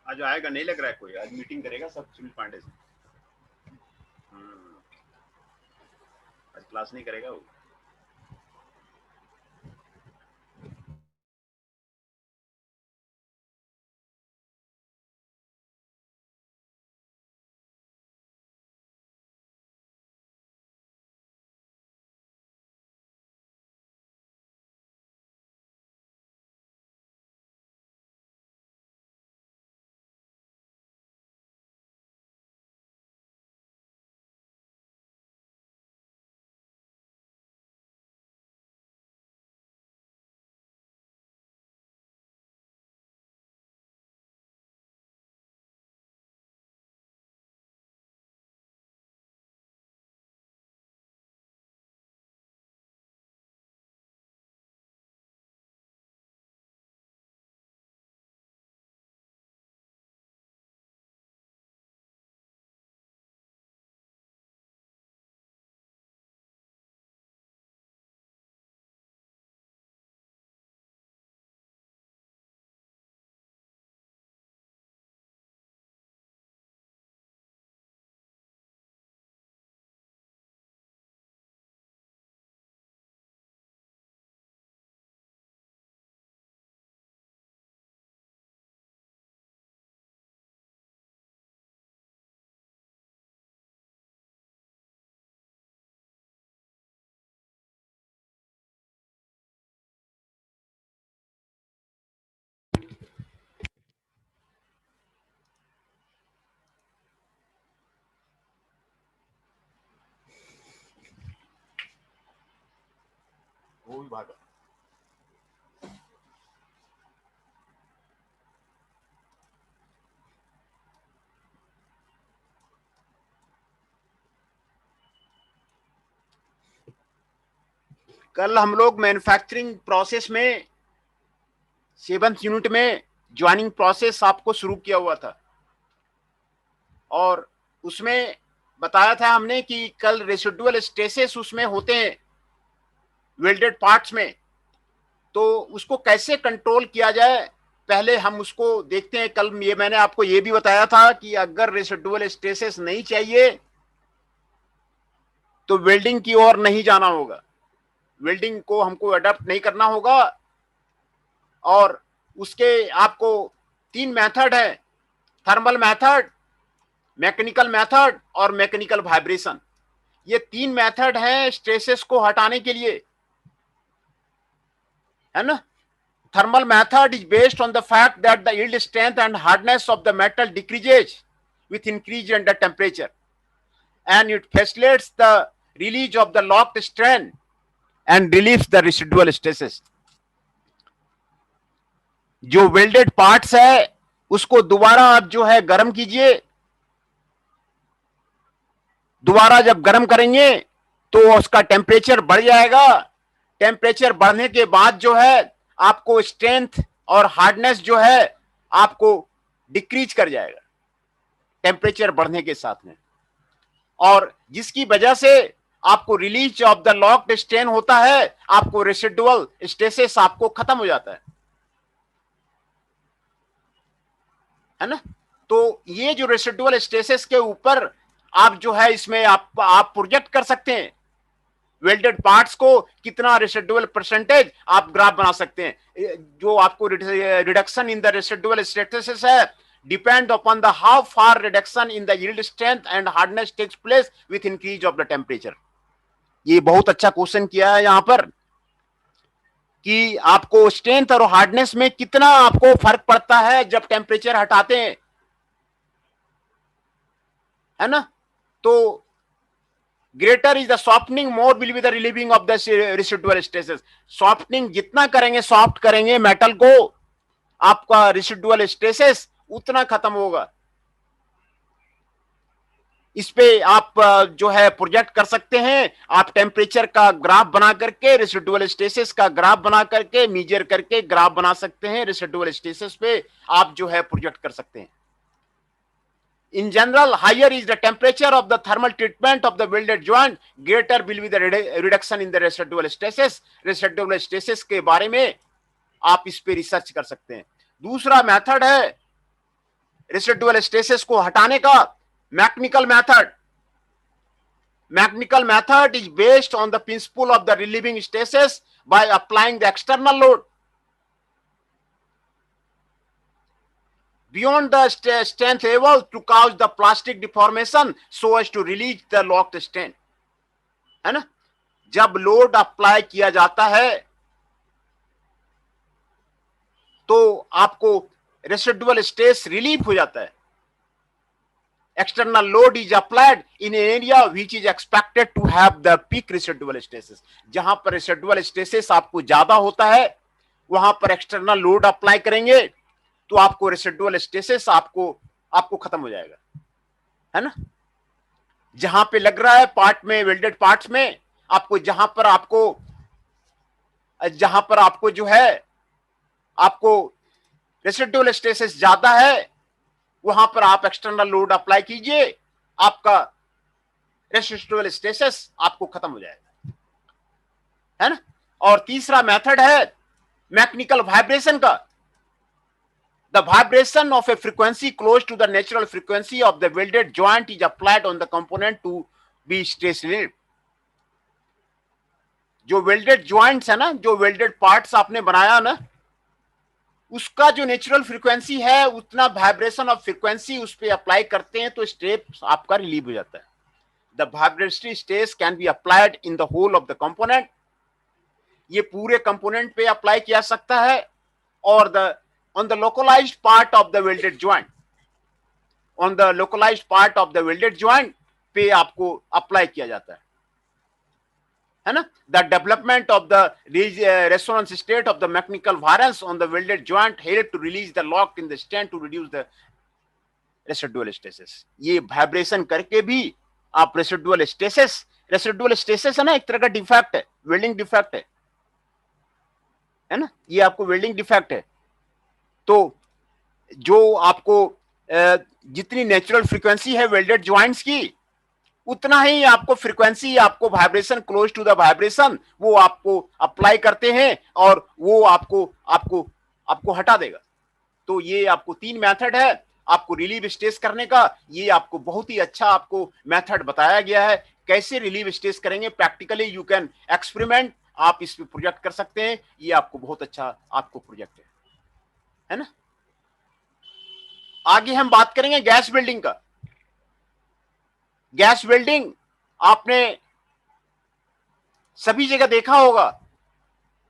आज आएगा नहीं लग रहा है कोई, आज मीटिंग करेगा सब सुनील पांडे से। आज क्लास नहीं करेगा वो। वो भी भागा। कल हम लोग मैन्युफैक्चरिंग प्रोसेस में 7th यूनिट में ज्वाइनिंग प्रोसेस आपको शुरू किया हुआ था, और उसमें बताया था हमने कि कल रेसिडुअल स्ट्रेसेस उसमें होते हैं वेल्डेड पार्ट्स में, तो उसको कैसे कंट्रोल किया जाए पहले हम उसको देखते हैं। कल ये मैंने आपको ये भी बताया था कि अगर रेसिडुअल स्ट्रेसेस नहीं चाहिए तो वेल्डिंग की ओर नहीं जाना होगा, वेल्डिंग को हमको अडॉप्ट नहीं करना होगा। और उसके आपको 3 मेथड है, थर्मल मेथड, मैकेनिकल मेथड और मैकेनिकल वाइब्रेशन। ये 3 मेथड हैं स्ट्रेसेस को हटाने के लिए, है ना। Thermal method is based on the fact that the yield strength and hardness of the metal decreases with increase in the temperature, and it facilitates the release of the locked strain and relieves the residual stresses. जो welded parts है उसको दोबारा आप जो है गर्म कीजिए, दोबारा जब गर्म करेंगे तो उसका टेम्परेचर बढ़ जाएगा। टेम्परेचर बढ़ने के बाद जो है आपको स्ट्रेंथ और हार्डनेस जो है आपको डिक्रीज कर जाएगा टेम्परेचर बढ़ने के साथ में, और जिसकी वजह से आपको release of the locked strain होता है, आपको रेसिडुअल स्ट्रेसेस आपको खत्म हो जाता है ना। तो ये जो रेसिडुअल स्ट्रेसेस के ऊपर आप जो है इसमें आप प्रोजेक्ट कर सकते हैं वेल्डेड पार्ट्स को, कितना रेसिडुअल परसेंटेज आप ग्राफ बना सकते हैं। जो आपको reduction in the residual stresses है depend upon the how far reduction in the yield strength and hardness takes place with increase of the temperature. ये बहुत अच्छा क्वेश्चन किया है यहां पर कि आपको स्ट्रेंथ और हार्डनेस में कितना आपको फर्क पड़ता है जब टेम्परेचर हटाते हैं, है ना। तो greater is the softening, more will be the relieving of the residual stresses. Softening जितना करेंगे, सॉफ्ट करेंगे मेटल को, आपका रेसिडुअल स्ट्रेसेस उतना खत्म होगा। इस पे आप जो है प्रोजेक्ट कर सकते हैं, आप टेम्परेचर का ग्राफ बना करके, रेसिडुअल स्ट्रेसेस का ग्राफ बना करके, मेजर करके ग्राफ बना सकते हैं, रेसिडुअल स्ट्रेसेस पे आप जो है प्रोजेक्ट कर सकते हैं। In general, higher is the temperature of the thermal treatment of the welded joint, greater will be the reduction in the residual stresses. Residual stresses के बारे में आप इस पे रिसर्च कर सकते हैं। दूसरा मेथड है रेसिडुअल स्टेसिस को हटाने का mechanical method is based on the principle of the relieving stasis by applying the external load beyond the strength level to cause the plastic deformation so as to release the locked strain, है ना। जब load apply किया जाता है तो आपको residual stress relief हो जाता है। External load is applied in an area which is expected to have the peak residual stresses. जहां पर residual stresses आपको ज्यादा होता है वहां पर एक्सटर्नल लोड अप्लाई करेंगे तो आपको रेसिडुअल स्ट्रेसेस आपको खत्म हो जाएगा, है ना। जहां पे लग रहा है पार्ट में, वेल्डेड पार्ट्स में आपको जहां पर आपको जो है आपको रेसिडुअल स्ट्रेसेस ज्यादा है वहां पर आप एक्सटर्नल लोड अप्लाई कीजिए, आपका रेसिडुअल स्ट्रेसेस आपको खत्म हो जाएगा, है ना। और तीसरा मेथड है मैकेनिकल वाइब्रेशन का। The vibration of a frequency close to the natural frequency of the welded joint is applied on the component to be stress relieve. जो वेल्डेड जॉइंट्स है ना, जो वेल्डेड पार्ट्स आपने बनाया ना, उसका जो नेचुरल फ्रीक्वेंसी है उतना वाइब्रेशन ऑफ फ्रीक्वेंसी उस पर अप्लाई करते हैं तो स्ट्रेस आपका रिलीव हो जाता है। The vibratory stress can be applied in the whole of the component. ये पूरे कंपोनेंट पे अप्लाई किया सकता है और on the localized part of the welded joint, on the localized part of the welded joint पे आपको अप्लाई किया जाता है ना। The development of the resonance state of the mechanical variance on the welded joint help to release the lock in the strain to reduce the residual stresses. ये vibration करके भी आप रेसिडुअल स्ट्रेसेस है ना, एक तरह का डिफेक्ट है, वेल्डिंग डिफेक्ट है ना, ये आपको वेल्डिंग डिफेक्ट है। तो जो आपको जितनी नेचुरल फ्रीक्वेंसी है वेल्डेड जॉइंट्स की उतना ही आपको फ्रीक्वेंसी, आपको vibration close to the vibration वो आपको अप्लाई करते हैं और वो आपको हटा देगा। तो ये आपको 3 मेथड है आपको रिलीव स्ट्रेस करने का। ये आपको बहुत ही अच्छा आपको मेथड बताया गया है कैसे रिलीव स्ट्रेस करेंगे। प्रैक्टिकली यू कैन एक्सपेरिमेंट, आप इस पे प्रोजेक्ट कर सकते हैं। ये आपको बहुत अच्छा आपको प्रोजेक्ट है ना। आगे हम बात करेंगे गैस वेल्डिंग का। गैस वेल्डिंग आपने सभी जगह देखा होगा,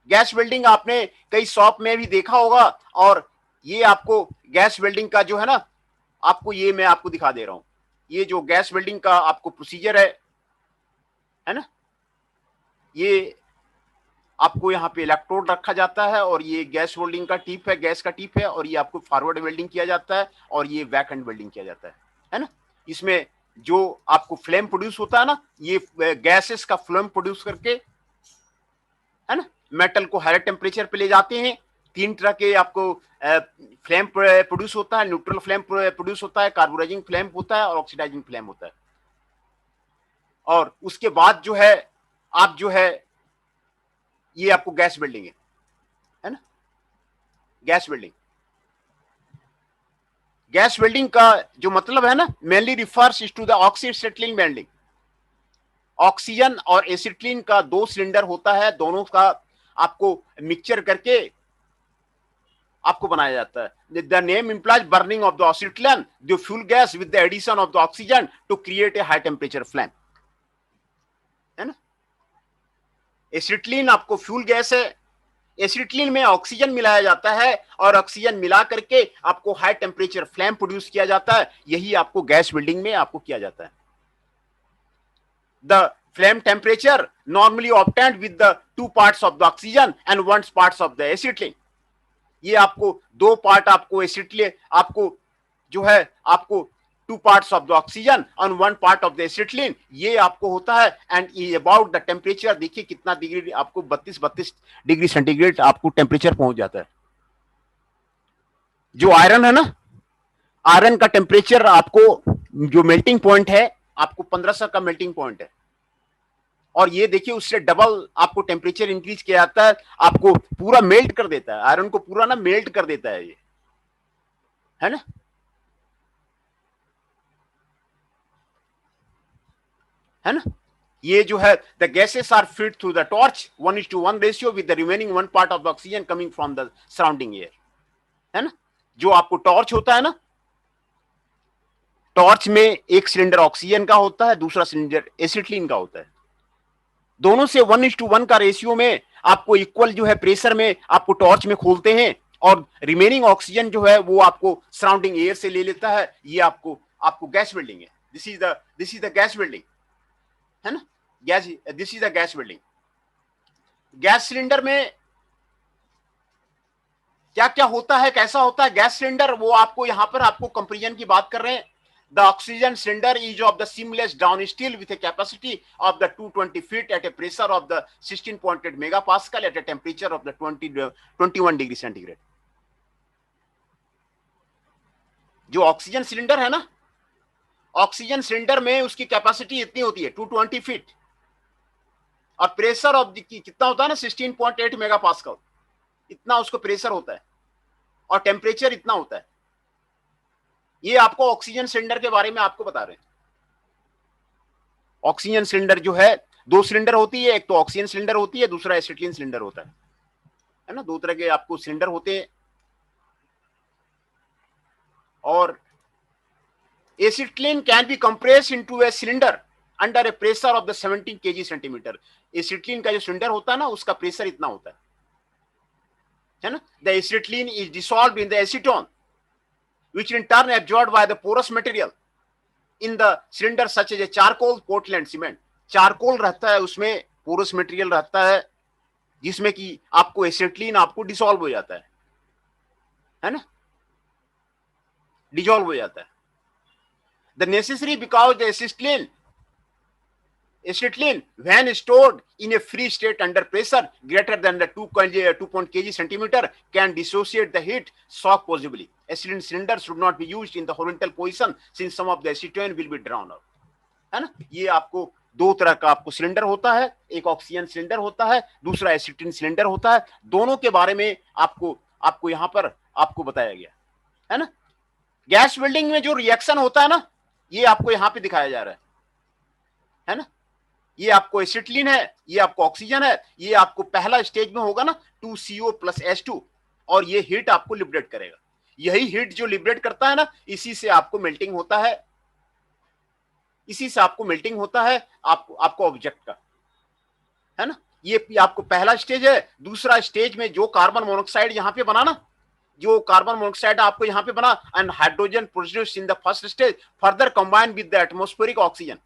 गैस वेल्डिंग आपने कई शॉप में भी देखा होगा। और ये आपको गैस वेल्डिंग का जो है ना, आपको ये मैं आपको दिखा दे रहा हूं। ये जो गैस वेल्डिंग का आपको प्रोसीजर है ना, ये आपको यहाँ पे इलेक्ट्रोड रखा जाता है और ये गैस वेल्डिंग का टिप है, गैस का टिप है, और ये आपको फॉरवर्ड वेल्डिंग किया जाता है और ये बैक एंड वेल्डिंग किया जाता है ना। इसमें जो आपको फ्लेम प्रोड्यूस होता है ना, ये गैसेस का फ्लेम प्रोड्यूस करके, है ना, मेटल को हायर टेम्परेचर पे ले जाते हैं। 3 तरह के आपको फ्लेम प्रोड्यूस होता है, न्यूट्रल फ्लेम प्रोड्यूस होता है, कार्बोराइजिंग फ्लेम होता है और ऑक्सीडाइजिंग फ्लेम होता है। और उसके बाद जो है आप जो है ये आपको गैस वेल्डिंग है ना। गैस वेल्डिंग का जो मतलब है ना, mainly refers to the oxyacetylene welding. Oxygen और एसिटिलीन का 2 सिलेंडर होता है, दोनों का आपको मिक्सचर करके आपको बनाया जाता है। The name implies burning of the acetylene the fuel gas with the addition of the oxygen to create a high temperature flame, है ना। एसिटिलीन आपको फ्यूल गैस है, एसिटिलीन में ऑक्सीजन मिलाया जाता है और ऑक्सीजन मिला करके आपको हाई टेम्परेचर फ्लेम प्रोड्यूस किया जाता है। यही आपको गैस वेल्डिंग में आपको किया जाता है। The flame temperature normally obtained with the 2 parts of the oxygen and 1 parts of the acetylene. ये आपको 2 पार्ट आपको एसिटिलीन, आपको जो है आपको 2 parts of the oxygen and 1 part of the acetylene, ये आपको होता है। एंड अबाउट द टेम्परेचर देखिए कितना डिग्री, आपको 32 डिग्री सेंटीग्रेड आपको टेम्परेचर पहुंच जाता है। जो आयरन है ना, आयरन का टेम्परेचर आपको जो मेल्टिंग पॉइंट है आपको 1500 का मेल्टिंग पॉइंट है। और ये देखिए उससे डबल आपको टेम्परेचर इंक्रीज किया जाता है, आपको पूरा मेल्ट कर देता है, आयरन को पूरा ना मेल्ट कर देता है ये, है ना। है ना। ये जो है the gases are feed through the torch 1:1 ratio with the remaining 1 part of oxygen coming from the surrounding air, है ना। जो आपको टॉर्च होता है ना, टॉर्च में एक सिलेंडर ऑक्सीजन का होता है, दूसरा सिलेंडर एसिटिलीन का होता है। दोनों से 1:1 का रेशियो में आपको इक्वल जो है प्रेशर में आपको टॉर्च में खोलते हैं, और रिमेनिंग ऑक्सीजन जो है वो आपको सराउंडिंग एयर से ले लेता है। ये आपको आपको गैस बिल्डिंग है। This is the gas building, है ना। Gas, this is the gas building. Gas cylinder में क्या क्या होता है, कैसा होता है गैस सिलेंडर, वो आपको यहां पर आपको कंपेरिजन की बात कर रहे हैं। The oxygen cylinder is of the seamless drawn steel with a capacity of the 220 feet at a pressure of the 16.8 mega pascal at a temperature of the 21 degree centigrade. जो ऑक्सीजन सिलेंडर है ना, oxygen cylinder में उसकी capacity इतनी होती है 220 feet, और pressure of कितना होता है ना 16.8 मेगा पास्कल, इतना उसको प्रेशर होता है, और टेम्परेचर इतना होता है। ये आपको ऑक्सीजन सिलेंडर के बारे में आपको बता रहे हैं। ऑक्सीजन सिलेंडर जो है, दो सिलेंडर होती है, एक तो ऑक्सीजन सिलेंडर होती है, दूसरा एसिटिलीन सिलेंडर होता है ना। दो तरह के आपको सिलेंडर होते हैं। और acetylene can be compress into a cylinder under A pressure of the 17 kg centimetre. Acetylene का जो सिलेंडर होता है ना, उसका प्रेशर इतना होता है ना। The acetylene is dissolved in the acetone which in turn absorbed by the porous material in the cylinder such as a charcoal, Portland cement। Charcoal रहता है उसमें, पोरस मटेरियल रहता है, जिसमें कि आपको एसिटिलीन आपको डिसॉल्व हो जाता है ना, डिसॉल्व हो जाता है। The necessary because the acetylene when stored in a free state under pressure greater than the 2 kg centimeter can dissociate the heat shock possibly। acetylene cylinder should not be used in the horizontal position since some of the acetylene will be drawn out, है ना। ये आपको दो तरह का आपको cylinder होता है, एक ऑक्सीजन सिलेंडर होता है, दूसरा एसिटिलीन सिलेंडर होता है। दोनों के बारे में आपको यहां पर आपको बताया गया है ना। गैस बिल्डिंग में जो रिएक्शन होता है ना, ये आपको यहां पे दिखाया जा रहा है ना। ये आपको एसिटिलीन है, ये आपको ऑक्सीजन है। ये आपको पहला स्टेज में होगा ना 2CO + H2, और ये हीट आपको लिबरेट करेगा। यही हीट जो लिबरेट करता है ना, इसी से आपको मेल्टिंग होता है, इसी से आपको मेल्टिंग होता है आपको ऑब्जेक्ट का, है ना। ये आपको पहला स्टेज है। दूसरा स्टेज में जो कार्बन मोनोऑक्साइड यहां पे बना ना, जो कार्बन मोनोऑक्साइड आपको यहां पे बना, and hydrogen produced in the first stage further combine with the atmospheric oxygen.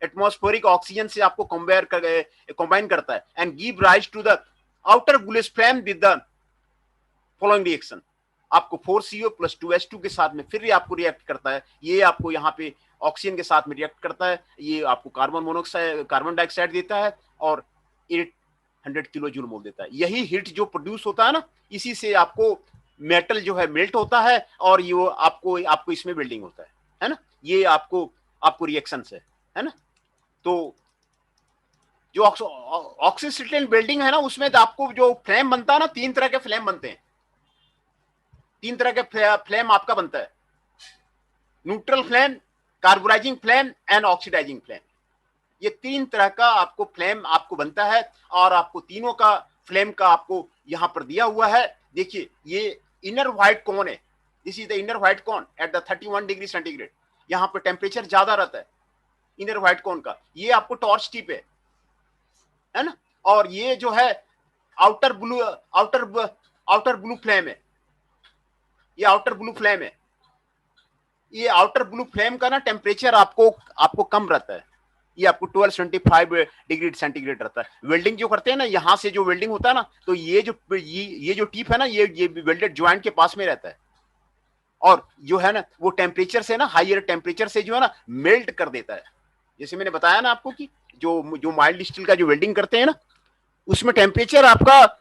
Atmospheric oxygen से आपको कंबाइन करता है, and give rise to the outer gules flame with the following reaction. आपको 4CO + 2H2 के साथ में फिर आपको रिएक्ट करता है। ये आपको यहाँ पे ऑक्सीजन के साथ में रिएक्ट करता है। ये आपको कार्बन डाइऑक्साइड देता है, और 800 किलो जूल मोल देता है। यही हीट जो प्रोड्यूस होता है ना, इसी से आपको मेटल जो है मेल्ट होता है, और ये आपको इसमें बिल्डिंग होता है ना। ये आपको रिएक्शन है ना। तो जो ऑक्सीसिटिलीन बिल्डिंग है ना, उसमें आपको जो फ्लेम बनता है ना, 3 तरह के फ्लेम बनते हैं। 3 तरह के फ्लेम आपका बनता है, neutral flame, carbonizing flame and oxidising flame. ये 3 तरह का आपको फ्लेम आपको बनता है, और आपको तीनों का फ्लेम का आपको यहां पर दिया हुआ है। देखिए, ये इनर व्हाइट कोन है, this is the inner white cone at the 31 degree centigrade. यहां पर टेम्परेचर ज्यादा रहता है इनर व्हाइट कोन का। ये आपको टॉर्च टिप है ना। और ये जो है आउटर ब्लू फ्लेम है, ये आउटर ब्लू फ्लेम है। ये आउटर ब्लू फ्लेम का ना टेम्परेचर आपको कम रहता है। ये आपको 1275 डिग्री सेंटीग्रेड रहता है। वेल्डिंग जो करते हैं ना, यहां से जो वेल्डिंग होता है ना, तो ये जो टिप है ना, ये वेल्डेड ज्वाइंट के पास में रहता है, और जो है ना वो टेम्परेचर से ना, हाइयर टेम्परेचर से जो है ना मेल्ट कर देता है। जैसे मैंने बताया ना आपको कि जो माइल्ड स्टील का जो वेल्डिंग करते हैं ना, उसमें टेम्परेचर आपका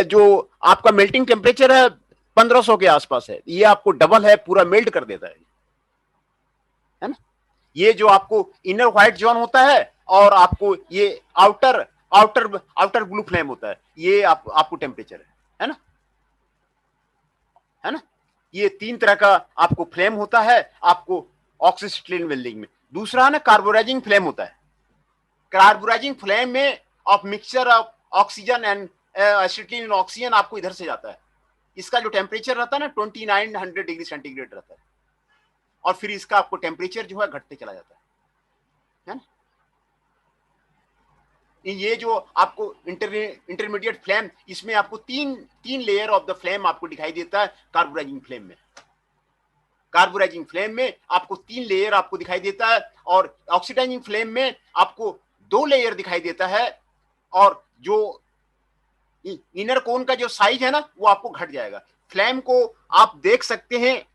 जो आपका मेल्टिंग टेम्परेचर है 1500 के आसपास है। ये आपको डबल है, पूरा मेल्ट कर देता है ना। ये जो आपको इनर व्हाइट जोन होता है, और आपको ये आउटर ब्लू फ्लेम होता है, ये आपको टेम्परेचर है ना, है ना। ये 3 तरह का आपको फ्लेम होता है आपको ऑक्सीसिटिलीन वेल्डिंग में। दूसरा है ना कार्बोराइजिंग फ्लेम होता है। कार्बोराइजिंग फ्लेम में of mixture of oxygen and acetylene oxygen आपको इधर से जाता है। इसका जो टेम्परेचर रहता है ना 2900 डिग्री सेंटीग्रेड रहता है, और फिर इसका आपको टेम्परेचर जो है घटते चला जाता है ना। ये जो आपको इंटरमीडिएट फ्लेम, इसमें आपको तीन लेयर ऑफ द फ्लेम आपको दिखाई देता है कार्बोराइजिंग फ्लेम में। कार्बोराइजिंग फ्लेम में आपको 3 लेयर आपको दिखाई देता है, और ऑक्सीडाइजिंग फ्लेम में आपको 2 लेयर दिखाई देता है, और जो इनर कोन का जो साइज है ना वो आपको घट जाएगा। फ्लेम को आप देख सकते हैं,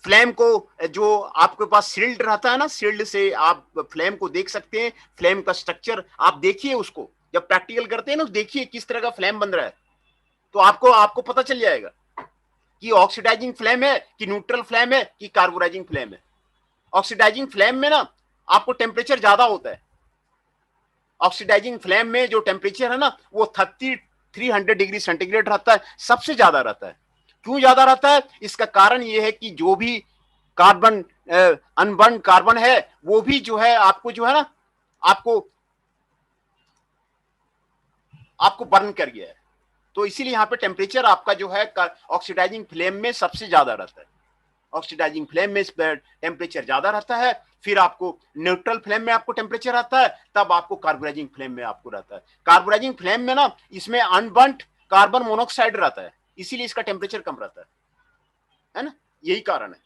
फ्लेम को जो आपके पास शील्ड रहता है ना, शील्ड से आप फ्लेम को देख सकते हैं। फ्लेम का स्ट्रक्चर आप देखिए, उसको जब प्रैक्टिकल करते हैं ना देखिए किस तरह का फ्लेम बन रहा है, तो आपको पता चल जाएगा कि ऑक्सीडाइजिंग फ्लेम है कि न्यूट्रल फ्लेम है कि कार्बोराइजिंग फ्लेम है। ऑक्सीडाइजिंग फ्लेम में ना आपको टेम्परेचर ज्यादा होता है। ऑक्सीडाइजिंग फ्लेम में जो टेम्परेचर है ना वो 300 डिग्री सेंटीग्रेड रहता है, सबसे ज्यादा रहता है। क्यों ज्यादा रहता है? इसका कारण यह है कि जो भी कार्बन अनबर्न कार्बन है वो भी जो है आपको जो है ना आपको बर्न कर गया है, तो इसीलिए यहाँ पे टेम्परेचर आपका जो है ऑक्सीडाइजिंग फ्लेम में सबसे ज्यादा रहता है। ऑक्सीडाइजिंग फ्लेम में टेम्परेचर ज्यादा रहता है, फिर आपको न्यूट्रल फ्लेम में आपको टेम्परेचर आता है, तब आपको कार्बोराइजिंग फ्लेम में आपको रहता है। कार्बोराइजिंग फ्लेम में ना इसमें अनबर्न्ड कार्बन मोनोऑक्साइड रहता है, इसीलिए इसका टेम्परेचर कम रहता है ना, यही कारण है।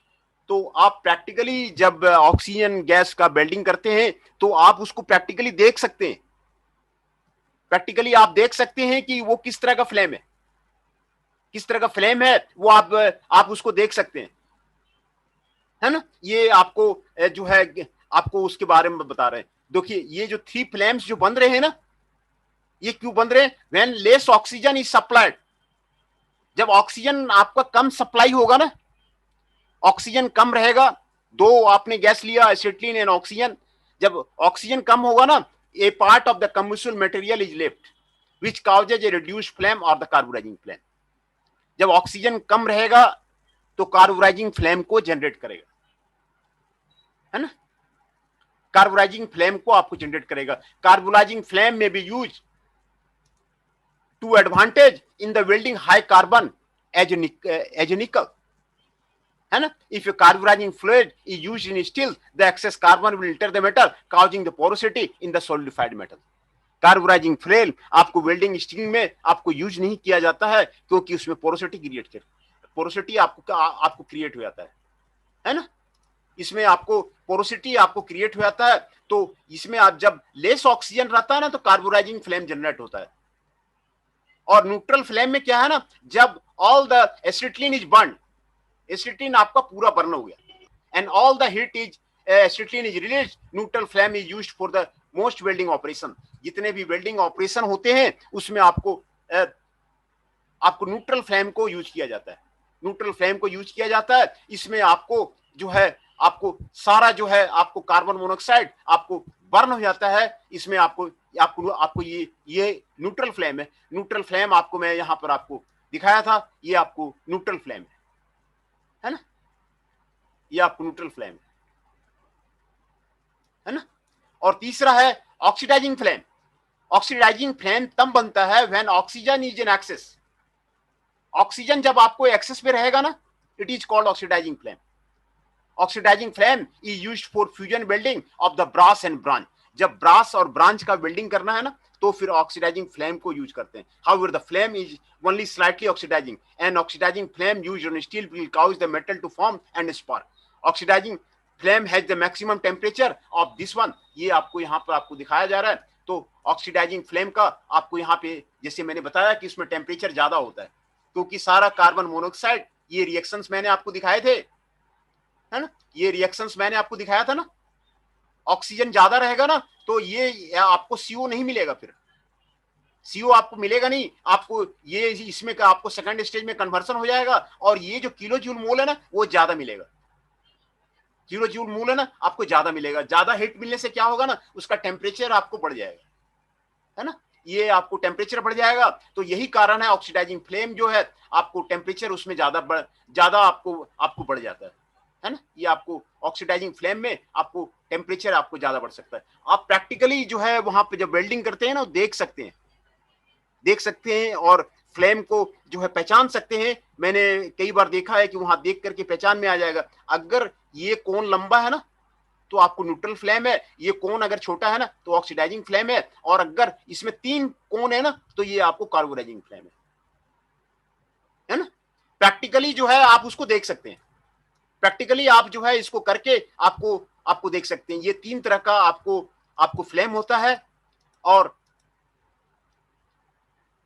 तो आप प्रैक्टिकली जब ऑक्सीजन गैस का वेल्डिंग करते हैं तो आप उसको प्रैक्टिकली देख सकते हैं। प्रैक्टिकली आप देख सकते हैं कि वो किस तरह का फ्लेम है, किस तरह का फ्लेम है वो आप उसको देख सकते हैं, है ना। ये आपको जो है आपको उसके बारे में बता रहे हैं। देखिए ये जो 3 फ्लेम्स जो बन रहे हैं ना, ये क्यों बन रहे हैं? When less oxygen is supplied, जब ऑक्सीजन आपका कम सप्लाई होगा ना, ऑक्सीजन कम रहेगा, 2 आपने गैस लिया एसिटिलीन एंड ऑक्सीजन, जब ऑक्सीजन कम होगा ना, a part of the combustible material is left which causes a reduced flame और द कार्बोराइजिंग फ्लेम। जब ऑक्सीजन कम रहेगा तो कार्बोराइजिंग फ्लेम को जनरेट करेगा, है ना। कार्बोराइजिंग फ्लेम को आपको जनरेट करेगा। कार्बोराइजिंग फ्लेम में be use to advantage in the welding high carbon as nickel, है ना। If carburizing fluid is used in steel, the excess carbon will enter the metal causing the porosity in the solidified metal. Carburizing flame आपको welding steel में आपको use नहीं किया जाता है, क्योंकि उसमें पोरोसिटी आपको क्रिएट हो जाता है ना। इसमें आपको पोरोसिटी आपको क्रिएट हो जाता है, तो इसमें आप जब लेस ऑक्सीजन रहता है ना तो कार्बोराइजिंग फ्लेम जनरेट होता है। और न्यूट्रल फ्लेम में क्या है ना, जब all the acetylene is burn, acetylene आपका पूरा बर्न हो गया and all the heat is acetylene is release, neutral flame is used for the most welding operation. जितने भी वेल्डिंग ऑपरेशन होते हैं उसमें आपको न्यूट्रल फ्लेम को यूज किया जाता है। न्यूट्रल फ्लेम को यूज किया जाता है, इसमें आपको जो है आपको सारा जो है आपको कार्बन मोनोऑक्साइड आपको बर्न हो जाता है। इसमें आपको ये न्यूट्रल फ्लेम है। न्यूट्रल फ्लेम आपको मैं यहां पर आपको दिखाया था, ये आपको न्यूट्रल फ्लेम है ना, ये आपको न्यूट्रल फ्लेम है ना। और तीसरा है ऑक्सीडाइजिंग फ्लेम। ऑक्सीडाइजिंग फ्लेम तब बनता है when oxygen is in excess. Oxygen जब आपको एक्सेस पे रहेगा ना, it is called oxidizing flame. Oxidizing flame is used for fusion welding of the brass and bronze. जब ब्रास और ब्रांच का वेल्डिंग करना है ना तो फिर ऑक्सीडाइजिंग फ्लेम को यूज करते हैं। However the flame is only slightly oxidising and oxidising flame used on steel will cause the metal to form and spark. Oxidising flame has the maximum temperature of this one. ये आपको यहाँ पर आपको दिखाया जा रहा है। तो ऑक्सीडाइजिंग फ्लेम का आपको यहाँ पे जैसे मैंने बताया कि इसमें टेम्परेचर ज्यादा होता है, क्योंकि सारा कार्बन मोनोऑक्साइड, ये रिएक्शंस मैंने आपको दिखाए थे, है ना, ये रिएक्शंस मैंने आपको दिखाया था ना। ऑक्सीजन ज्यादा रहेगा ना तो ये आपको CO नहीं मिलेगा, फिर CO आपको मिलेगा नहीं, आपको ये इसमें का आपको सेकंड स्टेज में कन्वर्सन हो जाएगा, और ये जो किलो जूल मोल है ना वो ज्यादा मिलेगा। किलो जूल मोल है ना आपको ज्यादा मिलेगा। ज्यादा हीट मिलने से क्या होगा ना, उसका टेम्परेचर आपको बढ़ जाएगा, है ना, ये आपको टेम्परेचर बढ़ जाएगा। तो यही कारण है ऑक्सीडाइजिंग फ्लेम जो है आपको टेम्परेचर उसमें ज्यादा आपको बढ़ जाता है है ना। ये आपको ऑक्सीडाइजिंग फ्लेम में आपको टेम्परेचर आपको ज्यादा बढ़ सकता है। आप प्रैक्टिकली जो है वहां पे जब वेल्डिंग करते हैं ना, देख सकते हैं और फ्लेम को जो है पहचान सकते हैं। मैंने कई बार देखा है कि वहां देख करके पहचान में आ जाएगा। अगर ये कोन लंबा है ना तो आपको न्यूट्रल फ्लेम है, ये कोन अगर छोटा है ना तो ऑक्सीडाइजिंग फ्लेम है, और अगर इसमें 3 कोन है ना तो ये आपको कार्बोनाइजिंग फ्लेम है ना। प्रैक्टिकली जो है आप उसको देख सकते हैं, प्रैक्टिकली आप जो है इसको करके आपको आपको देख सकते हैं। ये 3 तरह का आपको फ्लेम होता है। और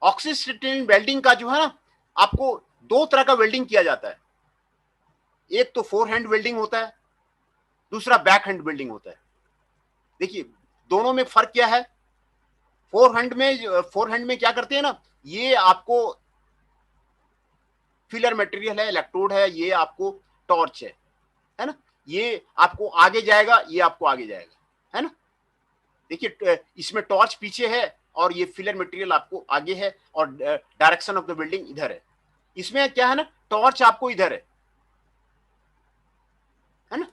ऑक्सीस्टीन वेल्डिंग का जो है ना, आपको 2 तरह का वेल्डिंग किया जाता है। एक तो फोर हैंड वेल्डिंग होता है, दूसरा बैक हैंड वेल्डिंग होता है। देखिए दोनों में फर्क क्या है। फोर हैंड में क्या करते हैं ना, ये आपको फिलर मटेरियल है, इलेक्ट्रोड है, ये आपको टॉर्च है ना। ये आपको आगे जाएगा, ये आपको आगे जाएगा, है ना। देखिए इसमें टॉर्च पीछे है और ये फिलर मटेरियल आपको आगे है, और डायरेक्शन ऑफ द वेल्डिंग इधर है। इसमें क्या है ना, टॉर्च आपको इधर है ना।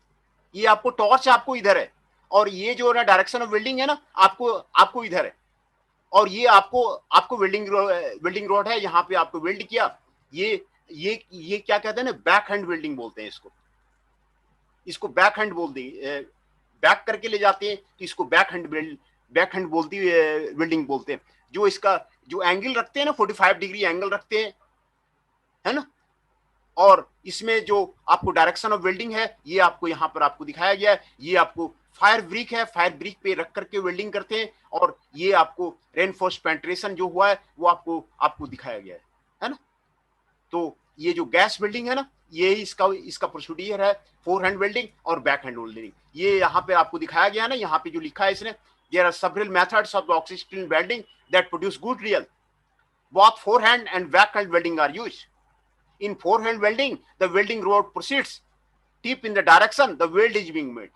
ये आपको टॉर्च आपको इधर है, और ये जो ना डायरेक्शन ऑफ वेल्डिंग है ना, आपको इधर है। और ये आपको वेल्डिंग रॉड है, यहाँ पे आपको वेल्ड किया। ये क्या कहते हैं ना, बैक हैंड वेल्डिंग बोलते हैं इसको बैक हैंड बोल दी, बैक करके ले जाते हैं तो इसको बैक हैंड बोलती वेल्डिंग बोलते हैं। जो इसका जो एंगल रखते हैं ना, 45 डिग्री एंगल रखते हैं, है ना। और इसमें जो आपको डायरेक्शन ऑफ वेल्डिंग है, ये आपको यहाँ पर आपको दिखाया गया है। ये आपको फायर ब्रिक है, फायर ब्रिक पे रख करके वेल्डिंग करते हैं, और ये आपको रेनफोर्स पेंट्रेशन जो हुआ है वो आपको दिखाया गया है ना। तो ये जो गैस वेल्डिंग है ना, ये इसका प्रोसीडियर है, फोर हैंड वेल्डिंग और बैक हैंड वेल्डिंग। ये यहाँ पे आपको दिखाया गया है ना, यहाँ पे जो लिखा है इसने, there are several methods of the oxyacetylene welding that produce good result, both forehand and backhand welding are used. In forehand welding, the welding rod proceeds tip in the direction the weld is being made.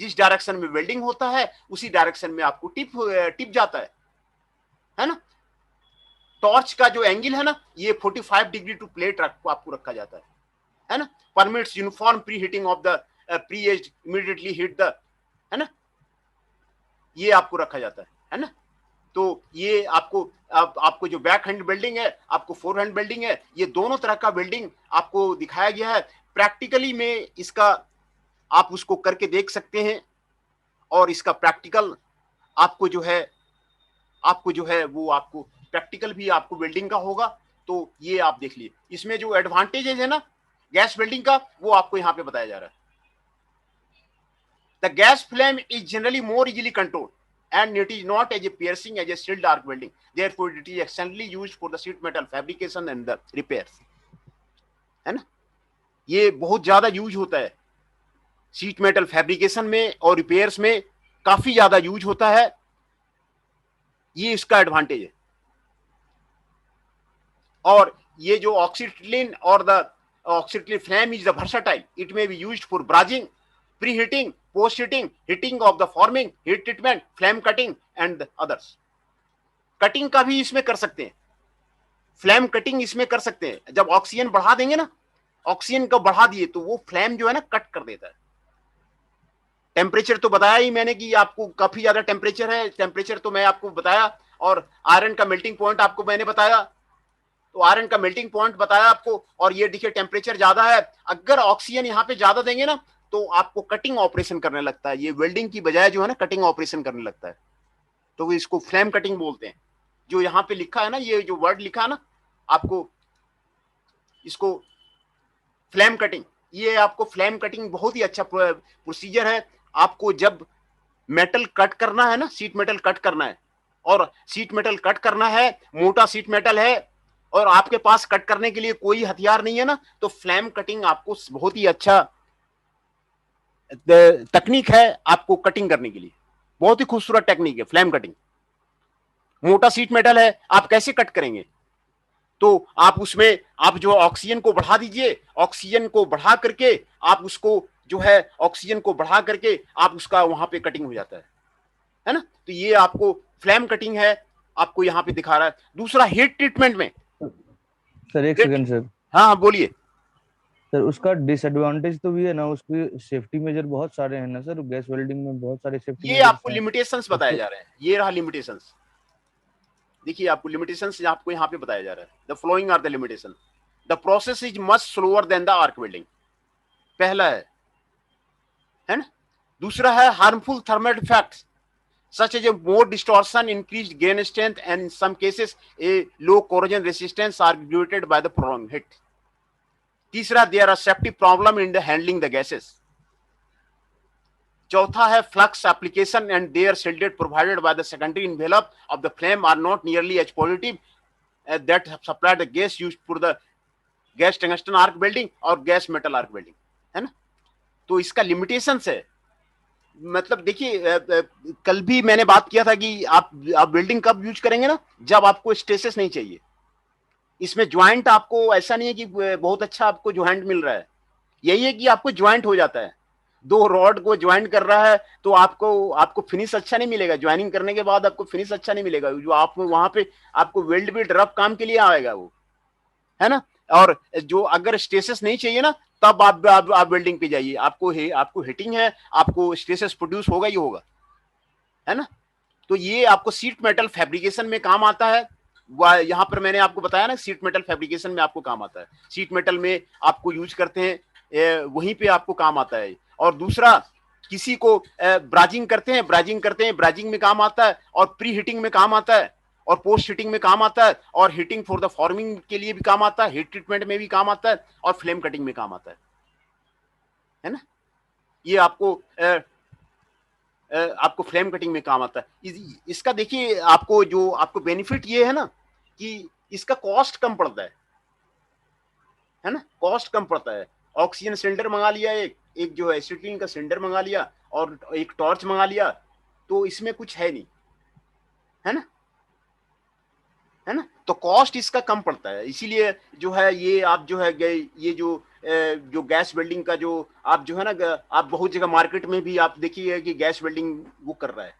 जिस direction में welding होता है उसी direction में आपको tip जाता है ना। टॉर्च का जो एंगल है ना, ये 45 डिग्री टू प्लेट आपको रखा जाता है ना। Permits uniform preheating of the pre edge immediately heat the, है ना। ये आपको रखा जाता है ना। तो ये आपको जो बैक हैंड वेल्डिंग है, आपको फोर हैंड वेल्डिंग है, ये दोनों तरह का वेल्डिंग आपको दिखाया गया है। प्रैक्टिकली में इसका आप उसको करके देख सकते हैं, और इसका प्रैक्टिकल आपको जो है वो आपको प्रैक्टिकल भी आपको वेल्डिंग का होगा। तो ये आप देख लिए, इसमें जो एडवांटेजेस है ना गैस वेल्डिंग का, वो आपको यहाँ पे बताया जा रहा है। The gas flame is generally more easily controlled and it is not as a piercing as a shield arc welding, therefore it is extensively used for the sheet metal fabrication and the repairs, है ना। ये बहुत ज्यादा use होता है sheet metal fabrication में और repairs में, काफी ज्यादा यूज होता है। ये इसका एडवांटेज है। और ये जो ऑक्सीटिलीन और the oxyacetylene flame is the versatile, it may be used for brazing, preheating, postheating, heating of the forming, heat treatment, flame cutting and others. Cutting का भी इसमें कर सकते हैं, फ्लेम कटिंग इसमें कर सकते हैं। जब ऑक्सीजन बढ़ा देंगे ना, ऑक्सीजन को बढ़ा दिए तो वो फ्लेम जो है ना कट कर देता है। टेम्परेचर तो बताया ही मैंने कि आपको काफी ज्यादा टेम्परेचर है, टेम्परेचर तो मैं आपको बताया, और आयरन का मेल्टिंग पॉइंट आपको मैंने बताया, तो आयरन का मेल्टिंग पॉइंट बताया आपको। और ये देखिए टेम्परेचर ज्यादा है, अगर ऑक्सीजन यहाँ पे ज्यादा देंगे ना तो आपको कटिंग ऑपरेशन करने लगता है, ये वेल्डिंग की बजाय जो है ना कटिंग ऑपरेशन करने लगता है। तो इसको फ्लेम कटिंग बोलते हैं। जो यहाँ पे लिखा है ना, ये जो वर्ड लिखा है ना आपको, इसको फ्लेम कटिंग, ये आपको फ्लेम कटिंग बहुत ही अच्छा प्रोसीजर है। आपको जब मेटल कट करना है ना, सीट मेटल कट करना है, और सीट मेटल कट करना है, मोटा सीट मेटल है, और आपके पास कट करने के लिए कोई हथियार नहीं है ना, तो फ्लेम कटिंग आपको बहुत ही अच्छा तकनीक है आपको कटिंग करने के लिए। बहुत ही खूबसूरत टेक्निक है फ्लेम कटिंग। मोटा सीट मेटल है, आप कैसे कट करेंगे? तो आप उसमें आप जो ऑक्सीजन को बढ़ा दीजिए, ऑक्सीजन को बढ़ा करके आप उसको जो है ऑक्सीजन को बढ़ा करके आप उसका वहां पे कटिंग हो जाता है ना। तो ये आपको फ्लेम कटिंग है, आपको यहाँ पे दिखा रहा है। दूसरा हीट ट्रीटमेंट में सर, एक सेकंड सर। हाँ बोलिए सर उसका डिसएडवांटेज तो भी है ना, उसके सेफ्टी मेजर बहुत सारे हैं ना सर, गैस वेल्डिंग में बहुत सारे सेफ्टी ये मेजर्स आपको हैं। लिमिटेशंस बताए उसको जा रहे हैं, ये रहा लिमिटेशंस। देखिए आपको लिमिटेशंस आपको यहाँ पे बताया जा रहा है, the flowing are the limitation. The process is much slower than the arc welding, पहला है ना। दूसरा है harmful thermal effects such as a more distortion, increased grain strength, and in some cases a low corrosion resistance are created by the prolonged heat. तीसरा, there are safety problem in the handling the gases. चौथा है flux application and their shielded provided by the secondary envelope of the flame are not nearly as positive as that supply the gas used for the gas tungsten arc welding और gas metal arc welding, है ना। तो इसका limitations है। मतलब देखिए कल भी मैंने बात किया था कि आप वेल्डिंग कब यूज करेंगे ना, जब आपको स्ट्रेसेस नहीं चाहिए। इसमें ज्वाइंट आपको ऐसा नहीं है कि बहुत अच्छा आपको ज्वाइंट मिल रहा है, यही है कि आपको ज्वाइंट हो जाता है। दो रॉड को ज्वाइंट कर रहा है तो आपको आपको फिनिश अच्छा नहीं मिलेगा, ज्वाइनिंग करने के बाद आपको फिनिश अच्छा नहीं मिलेगा। जो आप वहां पे आपको वेल्ड भी रफ काम के लिए आएगा वो, है ना। और जो अगर स्ट्रेसेस नहीं चाहिए ना, तब आप वेल्डिंग पे जाइए। आपको हीटिंग है, आपको स्ट्रेसेस प्रोड्यूस होगा ही होगा, है ना। तो ये आपको सीट मेटल फैब्रिकेशन में काम आता है। यहां पर मैंने आपको बताया ना, सीट मेटल फैब्रिकेशन में आपको काम आता है, सीट मेटल में आपको यूज करते हैं, वहीं पे आपको काम आता है। और दूसरा, किसी को ब्राजिंग करते हैं, ब्राजिंग में काम आता है, और प्री हीटिंग में काम आता है, और पोस्ट हीटिंग में काम आता है, और हीटिंग फॉर द फॉर्मिंग के लिए भी काम आता है, हीट ट्रीटमेंट में भी काम आता है, और फ्लेम कटिंग में काम आता है ना। ये आपको फ्लेम कटिंग में काम आता है। इसका देखिए आपको बेनिफिट ये है ना कि इसका कॉस्ट कम पड़ता है ना, कॉस्ट कम पड़ता है। ऑक्सीजन सिलेंडर मंगा लिया, एक जो है एसिटिलीन का सिलेंडर मंगा लिया, और एक टॉर्च मंगा लिया, तो इसमें कुछ है नहीं, है ना। तो कॉस्ट इसका कम पड़ता है, इसीलिए जो है ये आप जो है ये जो गैस वेल्डिंग का जो आप जो है ना, आप बहुत जगह मार्केट में भी आप देखिए कि गैस वेल्डिंग वो कर रहा है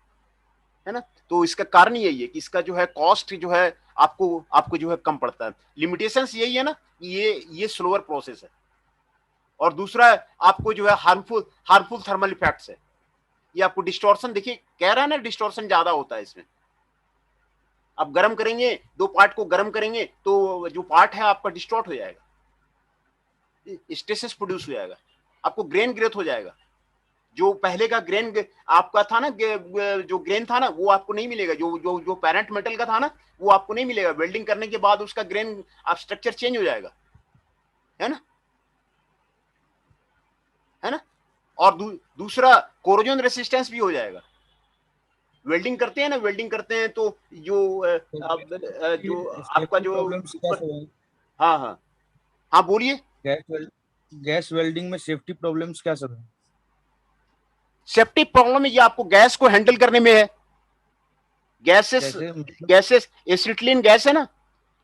ना। तो इसका कारण यही है कि इसका जो है कॉस्ट जो है आपको आपको जो है कम पड़ता है। लिमिटेशंस यही है ना, ये स्लोअर प्रोसेस है। और दूसरा आपको जो है हार्मफुल थर्मल इफेक्ट्स है। ये आपको डिस्टॉर्शन, देखिए कह रहा है ना, डिस्टॉर्शन ज्यादा होता है इसमें। आप गर्म करेंगे, दो पार्ट को गर्म करेंगे तो जो पार्ट है आपका डिस्टॉर्ट हो जाएगा, स्ट्रेसेस प्रोड्यूस हो जाएगा, आपको ग्रेन ग्रेथ हो जाएगा। जो पहले का ग्रेन आपका था ना, जो ग्रेन था ना, वो आपको नहीं मिलेगा। जो जो जो पेरेंट मेटल का था ना, वो आपको नहीं मिलेगा। वेल्डिंग करने के बाद उसका ग्रेन आप स्ट्रक्चर चेंज हो जाएगा, है ना, है ना। और दूसरा कोरोजन रेसिस्टेंस भी हो जाएगा। वेल्डिंग करते हैं ना, वेल्डिंग करते हैं तो जो आपका सेफ्टी जो प्रॉब्लम्स क्या ऊपर, सब है? हाँ हाँ हाँ बोलिए। गैस वेल्डिंग में सेफ्टी प्रॉब्लम्स क्या सब है? सेफ्टी प्रॉब्लम ये आपको गैस को हैंडल करने में है। गैसेस कैसे मतलब? गैसेस एसिटिलीन गैस है ना,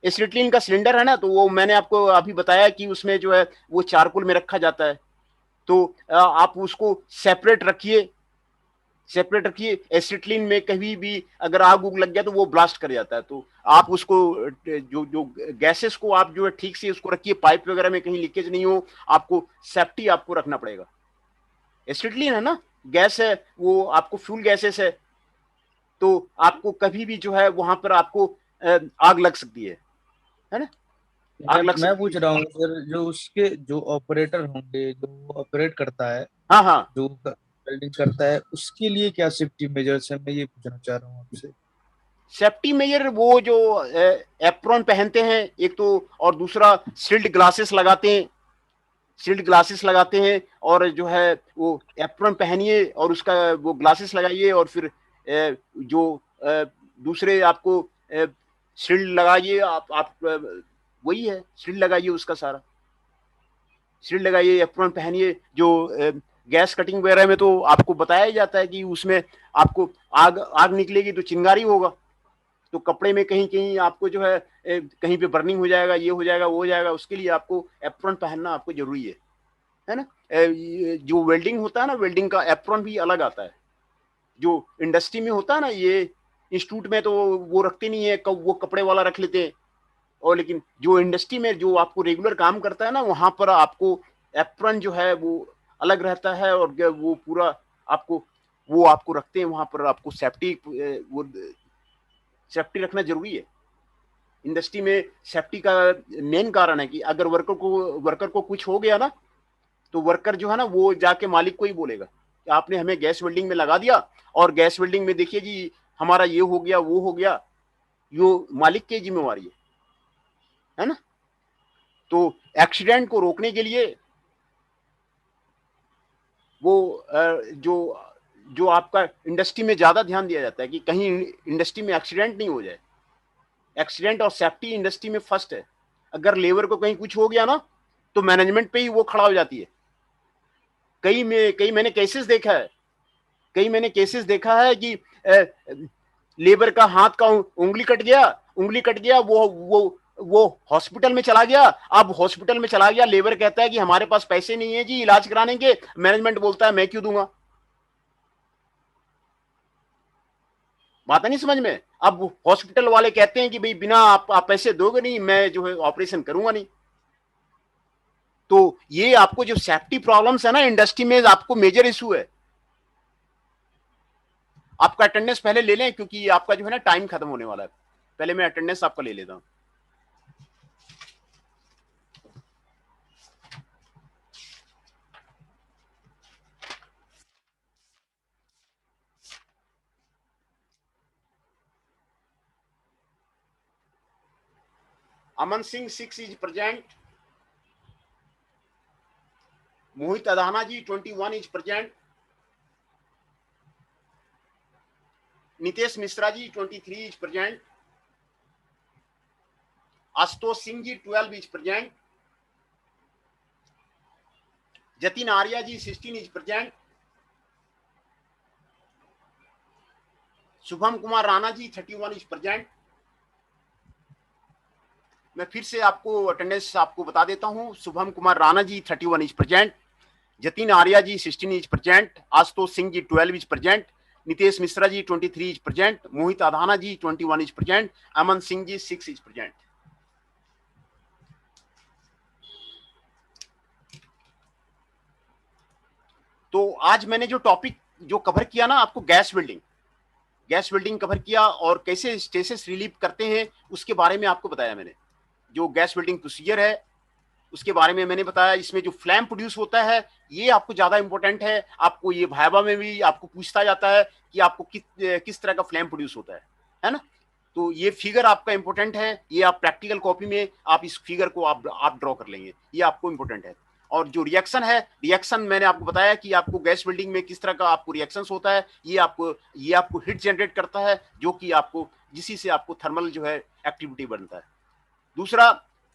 एसिटिलीन का सिलेंडर है ना, तो वो मैंने आपको अभी बताया कि उसमें जो है वो चारकोल में रखा जाता है। तो आप उसको सेपरेट रखिए। एसिटिलीन में कभी भी अगर आग उग लग गया तो वो ब्लास्ट कर जाता है। तो आप उसको जो जो गैसेस को आप जो है ठीक से उसको रखिए, पाइप वगैरह में कहीं लीकेज नहीं हो। आपको सेफ्टी आपको रखना पड़ेगा। एसिटिलीन है ना, गैस है, वो आपको फ्यूल गैसेस है, तो आपको कभी भी जो है वहां पर आपको आग लग सकती है ना, आग लग मैं सकती पूछ है। रहा हूँ सर, जो उसके जो ऑपरेटर होंगे, जो ऑपरेट करता है, हाँ हाँ, जो वेल्डिंग करता है, उसके लिए क्या सेफ्टी मेजर्स है, मैं ये पूछना चाह रहा हूँ आपसे। सेफ्टी मेजर वो जो एप्रॉन पहनते हैं एक तो, और दूसरा शील्ड ग्लासेस लगाते हैं, और जो है वो एप्रॉन पहनिए और उसका वो ग्लासेस लगाइए, और फिर जो दूसरे आपको शील्ड लगाइए। वही है, शील्ड लगाइए, उसका सारा शील्ड लगाइए, एप्रॉन पहनिए। जो गैस कटिंग वगैरह में तो आपको बताया ही जाता है कि उसमें आपको आग आग निकलेगी तो चिंगारी होगा, तो कपड़े में कहीं कहीं आपको जो है कहीं पे बर्निंग हो जाएगा, ये हो जाएगा, वो हो जाएगा। उसके लिए आपको एप्रॉन पहनना आपको जरूरी है ना। जो वेल्डिंग होता है ना, वेल्डिंग का एप्रॉन भी अलग आता है। जो इंडस्ट्री में होता है ना, ये इंस्टीट्यूट में तो वो रखते नहीं है, वो कपड़े वाला रख लेते हैं। और लेकिन जो इंडस्ट्री में जो आपको रेगुलर काम करता है ना, वहां पर आपको एप्रन जो है वो अलग रहता है, और वो पूरा आपको रखते हैं वहां पर, आपको सेफ्टी रखना जरूरी है। इंडस्ट्री में सेफ्टी का मेन कारण है कि अगर वर्कर को कुछ हो गया ना, तो वर्कर जो है ना वो जाके मालिक को ही बोलेगा कि आपने हमें गैस वेल्डिंग में लगा दिया, और गैस वेल्डिंग में देखिए जी हमारा ये हो गया वो हो गया, यो मालिक की जिम्मेवारी है ना। तो एक्सीडेंट को रोकने के लिए वो जो जो आपका इंडस्ट्री में ज्यादा ध्यान दिया जाता है कि कहीं इंडस्ट्री में एक्सीडेंट नहीं हो जाए। एक्सीडेंट और सेफ्टी इंडस्ट्री में फर्स्ट है। अगर लेबर को कहीं कुछ हो गया ना, तो मैनेजमेंट पे ही वो खड़ा हो जाती है। कई मैंने केसेस देखा है, कि लेबर का हाथ का उंगली कट गया, वो हॉस्पिटल में चला गया। अब हॉस्पिटल में चला गया, लेबर कहता है कि हमारे पास पैसे नहीं है जी इलाज कराने के, मैनेजमेंट बोलता है मैं क्यों दूंगा। बात नहीं समझ में। अब हॉस्पिटल वाले कहते हैं कि भाई बिना आप पैसे दोगे नहीं, मैं जो है ऑपरेशन करूंगा नहीं। तो ये आपको जो सेफ्टी प्रॉब्लम्स है ना इंडस्ट्री में, आपको मेजर इशू है। आपका अटेंडेंस पहले ले लें, क्योंकि आपका जो है ना टाइम खत्म होने वाला है। पहले मैं अटेंडेंस आपका ले लेता हूं। Aman Singh 6 is present. Mohit Adana ji 21 is present. Nitesh Mishra ji 23 is present. Ashutosh Singh ji 12 is present. Jatin Arya ji 16 is present. Shubham Kumar Rana ji 31 is present. मैं फिर से आपको अटेंडेंस आपको बता देता हूं। Shubham Kumar Rana ji 31 is present. Jatin Arya ji 16 is present. Ashutosh Singh ji 12 is present. Nitesh Mishra ji 23 is present. Mohit Adhana ji 21 is present. Aman Singh ji 6 is present. तो आज मैंने जो टॉपिक जो कवर किया ना, आपको गैस वेल्डिंग कवर किया, और कैसे स्ट्रेसेस रिलीव करते हैं उसके बारे में आपको बताया मैंने। जो गैस वेल्डिंग प्रोसीजर है उसके बारे में मैंने बताया। इसमें जो फ्लैम प्रोड्यूस होता है ये आपको ज्यादा इंपॉर्टेंट है। आपको ये भाइबा में भी आपको पूछता जाता है कि आपको किस तरह का फ्लैम प्रोड्यूस होता है ना। तो ये फिगर आपका इंपॉर्टेंट है। ये आप प्रैक्टिकल कॉपी में आप इस फिगर को आप ड्रॉ कर लेंगे, ये आपको इंपॉर्टेंट है। और जो रिएक्शन मैंने आपको बताया कि आपको गैस वेल्डिंग में किस तरह का आपको रिएक्शन होता है। ये आपको हीट जनरेट करता है, जो कि आपको जिसी से आपको थर्मल जो है एक्टिविटी बनता है। दूसरा,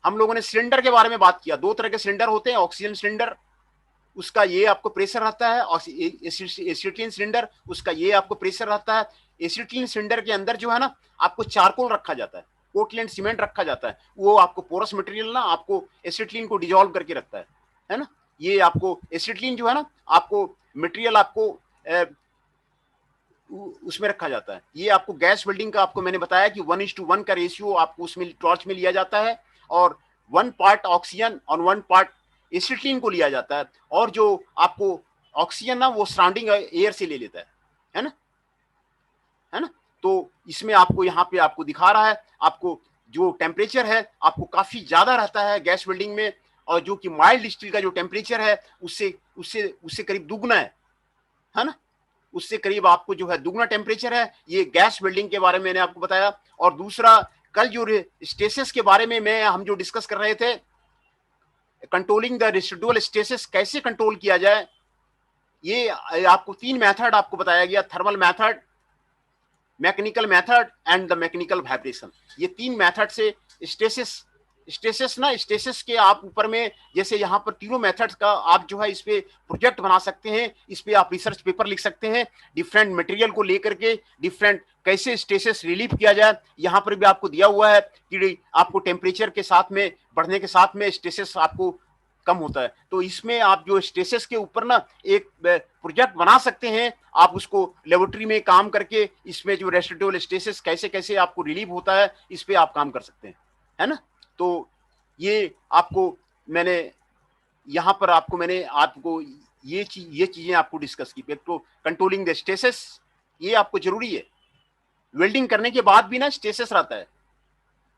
हम लोगों ने सिलेंडर के बारे में बात किया। दो तरह के सिलेंडर होते हैं। ऑक्सीजन सिलेंडर, उसका ये आपको प्रेशर रहता है, और एसिटिलीन सिलेंडर, उसका ये आपको प्रेशर रहता है। एसिटिलीन सिलेंडर के अंदर जो है ना आपको चारकोल रखा जाता है, पोर्टलैंड सीमेंट रखा जाता है। वो आपको पोरस मटेरियल ना आपको एसिटिलीन को डिजोल्व करके रखता है ना। ये आपको एसिटिलीन जो है ना आपको मटेरियल आपको उसमें रखा जाता है। ये आपको गैस वेल्डिंग का आपको मैंने बताया कि 1:1 का रेशियो आपको उसमें टॉर्च में लिया जाता है, और 1 पार्ट ऑक्सीजन और 1 पार्ट एसिटिलीन को लिया जाता है। और जो आपको ऑक्सीजन ना वो सराउंडिंग एयर से ले लेता है ना, है ना। तो इसमें आपको यहाँ पे आपको दिखा रहा है, आपको जो टेम्परेचर है आपको काफी ज्यादा रहता है गैस वेल्डिंग में, और जो कि माइल्ड स्टील का जो टेम्परेचर है उससे उससे उससे करीब दुगना है ना। उससे करीब आपको जो है दुगना टेम्परेचर है। ये गैस वेल्डिंग के बारे में मैंने आपको बताया। और दूसरा, कल जो स्टेसिस के बारे में हम जो डिस्कस कर रहे थे, कंट्रोलिंग द रेसिडुअल स्टेसिस कैसे कंट्रोल किया जाए, ये आपको 3 मेथड आपको बताया गया। Thermal method, mechanical method and the mechanical vibration. ये 3 मेथड से स्टेसिस के आप ऊपर में, जैसे यहाँ पर तीनों मेथड्स का आप जो है इस पे प्रोजेक्ट बना सकते हैं। इस पे आप रिसर्च पेपर लिख सकते हैं, डिफरेंट मटेरियल को लेकर के डिफरेंट कैसे स्टेसिस रिलीव किया जाए। यहाँ पर भी आपको दिया हुआ है कि आपको टेम्परेचर के साथ में बढ़ने के साथ में स्टेसिस आपको कम होता है। तो इसमें आप जो स्टेसिस के ऊपर ना एक प्रोजेक्ट बना सकते हैं। आप उसको लेबोरेटरी में काम करके इसमें जो रेसिडुअल स्टेसिस कैसे कैसे आपको रिलीव होता है इस पे आप काम कर सकते हैं, है ना। तो ये आपको मैंने यहाँ पर आपको मैंने आपको ये चीजें आपको डिस्कस की। तो कंट्रोलिंग द स्ट्रेसेस, ये आपको जरूरी है। वेल्डिंग करने के बाद भी ना स्ट्रेसेस रहता है,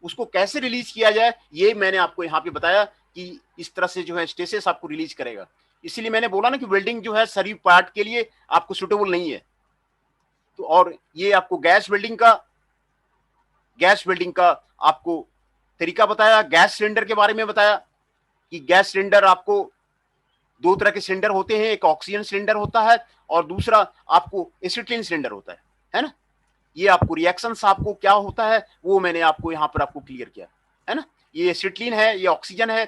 उसको कैसे रिलीज किया जाए ये मैंने आपको यहाँ पे बताया कि इस तरह से जो है स्ट्रेसेस आपको रिलीज करेगा। इसीलिए मैंने बोला ना कि वेल्डिंग जो है शरीर पार्ट के लिए आपको सुटेबल नहीं है। तो और ये आपको गैस वेल्डिंग का आपको तरीका बताया, गैस सिलेंडर के बारे में बताया कि गैस सिलेंडर आपको दो तरह के सिलेंडर होते हैं, एक ऑक्सीजन सिलेंडर होता है और दूसरा आपको एसिटिलीन सिलेंडर होता है ना। ये आपको रिएक्शंस आपको क्या होता है वो मैंने आपको यहाँ पर आपको क्लियर किया, है ना। ये एसिटिलीन है, ये ऑक्सीजन है।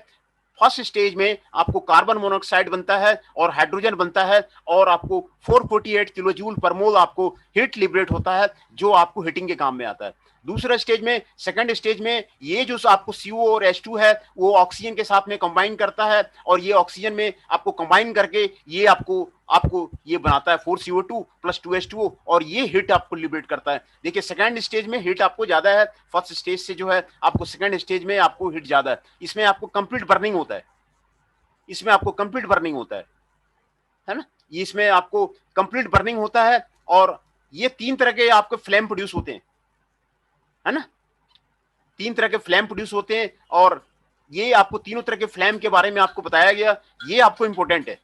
फर्स्ट स्टेज में आपको कार्बन मोनोऑक्साइड बनता है और हाइड्रोजन बनता है और आपको 448 किलो जूल पर मोल आपको हीट लिबरेट होता है, जो आपको हीटिंग के काम में आता है। दूसरा स्टेज में, सेकंड स्टेज में, ये जो आपको CO और H2 है वो ऑक्सीजन के साथ में कंबाइन करता है और ये ऑक्सीजन में आपको कंबाइन करके ये आपको ये बनाता है 4CO2 प्लस 2H2O और ये हीट आपको लिबरेट करता है। देखिए सेकंड स्टेज में हीट आपको ज्यादा है, फर्स्ट स्टेज से जो है आपको सेकंड स्टेज में आपको हीट ज्यादा है। इसमें आपको कंप्लीट बर्निंग होता है, इसमें आपको कंप्लीट बर्निंग होता है ना। ये इसमें आपको कंप्लीट बर्निंग होता है और ये तीन तरह के आपको फ्लेम प्रोड्यूस होते हैं, है ना। तीन तरह के फ्लेम प्रोड्यूस होते हैं और ये आपको तीनों तरह के फ्लेम के बारे में आपको बताया गया। ये आपको इंपॉर्टेंट है,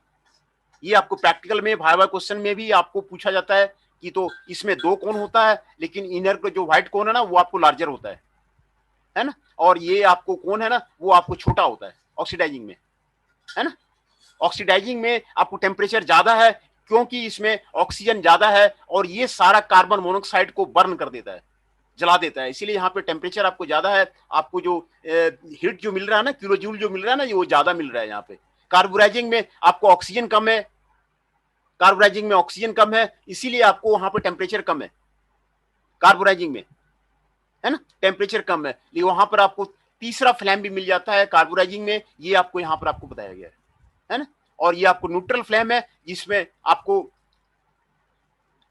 ये आपको प्रैक्टिकल में वाइवा क्वेश्चन में भी आपको पूछा जाता है कि तो इसमें दो कोन होता है लेकिन इनर का जो व्हाइट कोन है ना वो आपको लार्जर होता है ना। और ये आपको कोन है ना वो आपको छोटा होता है ऑक्सीडाइजिंग में, है ना। ऑक्सीडाइजिंग में आपको टेम्परेचर ज्यादा है क्योंकि इसमें ऑक्सीजन ज्यादा है और ये सारा कार्बन मोनोऑक्साइड को बर्न कर देता है, जला देता है, इसीलिए यहाँ पे टेम्परेचर आपको ज्यादा है। आपको जो हीट जो मिल रहा है ना, किलो जूल जो मिल रहा है ना, वो ज्यादा मिल रहा है यहाँ पे। कार्बोराइजिंग में आपको ऑक्सीजन कम है, कार्बोराइजिंग में ऑक्सीजन कम है, इसीलिए आपको वहां पर टेम्परेचर कम है कार्बोराइजिंग में, है ना, टेम्परेचर कम है। लेकिन वहां पर आपको तीसरा फ्लेम भी मिल जाता है कार्बोराइजिंग में, ये आपको यहाँ पर आपको बताया गया है ना। और ये आपको न्यूट्रल फ्लेम है जिसमें आपको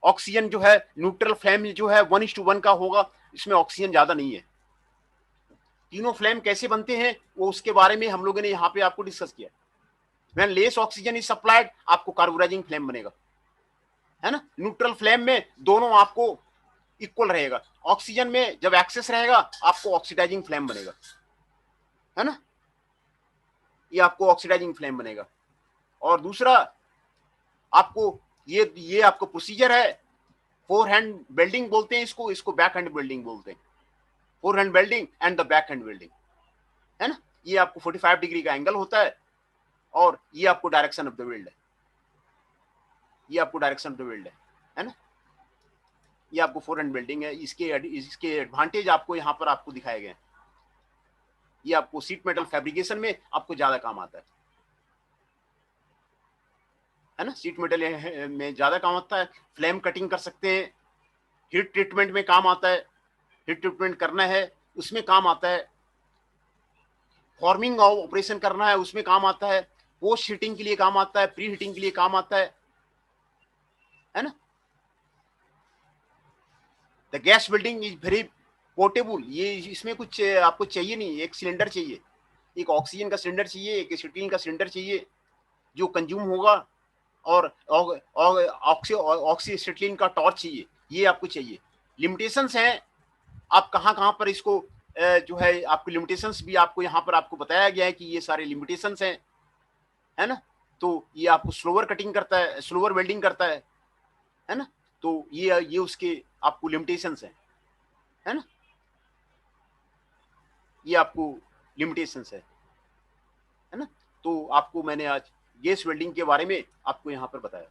ऑक्सीजन जो है, न्यूट्रल फ्लेम जो है 1:1 का होगा, इसमें ऑक्सीजन ज्यादा नहीं है। तीनों फ्लेम कैसे बनते हैं वो उसके बारे में हम लोगों ने यहाँ पे आपको डिस्कस किया। When less oxygen is supplied आपको कार्बोराइजिंग फ्लेम बनेगा, है ना। न्यूट्रल फ्लेम में दोनों आपको इक्वल रहेगा, ऑक्सीजन में जब एक्सेस रहेगा आपको ऑक्सीडाइजिंग फ्लेम बनेगा, है ना, ये आपको ऑक्सीडाइजिंग फ्लेम बनेगा। और दूसरा आपको ये आपको प्रोसीजर है, फोर हैंड वेल्डिंग बोलते हैं इसको बैक हैंड वेल्डिंग बोलते हैं। Four hand welding and the back hand welding, है ना। ये आपको 45 डिग्री का एंगल होता है और ये आपको डायरेक्शन ऑफ द वेल्ड है, ये आपको डायरेक्शन ऑफ द वेल्ड है ना। ये आपको फोर हैंड वेल्डिंग है। इसके एडवांटेज आपको यहाँ पर आपको दिखाए गए हैं। ये आपको सीट मेटल फैब्रिकेशन में आपको ज्यादा काम आता है ना, सीट मेटल में ज्यादा काम आता है। फ्लेम कटिंग कर सकते हैं, हीट ट्रीटमेंट में काम आता है, हीट ट्रीटमेंट करना है उसमें काम आता है, फॉर्मिंग ऑपरेशन करना है उसमें काम आता है, पोस्ट हीटिंग के लिए काम आता है, प्री हीटिंग के लिए काम आता है ना। The gas welding is very portable. ये इसमें कुछ आपको चाहिए नहीं, एक सिलेंडर चाहिए, एक ऑक्सीजन का सिलेंडर चाहिए, एक एसिटिलीन का सिलेंडर चाहिए जो कंज्यूम होगा और ऑक्सी एसिटिलीन का टॉर्च चाहिए, ये आपको चाहिए। लिमिटेशंस हैं, आप कहाँ पर इसको जो है आपको लिमिटेशंस भी आपको यहाँ पर आपको बताया गया है कि ये सारे लिमिटेशंस हैं, है ना। तो ये आपको स्लोअर कटिंग करता है, स्लोअर वेल्डिंग करता है ना। तो ये उसके आपको लिमिटेशंस है ना, ये आपको लिमिटेशंस है ना। तो आपको मैंने आज गैस वेल्डिंग के बारे में आपको यहाँ पर बताया।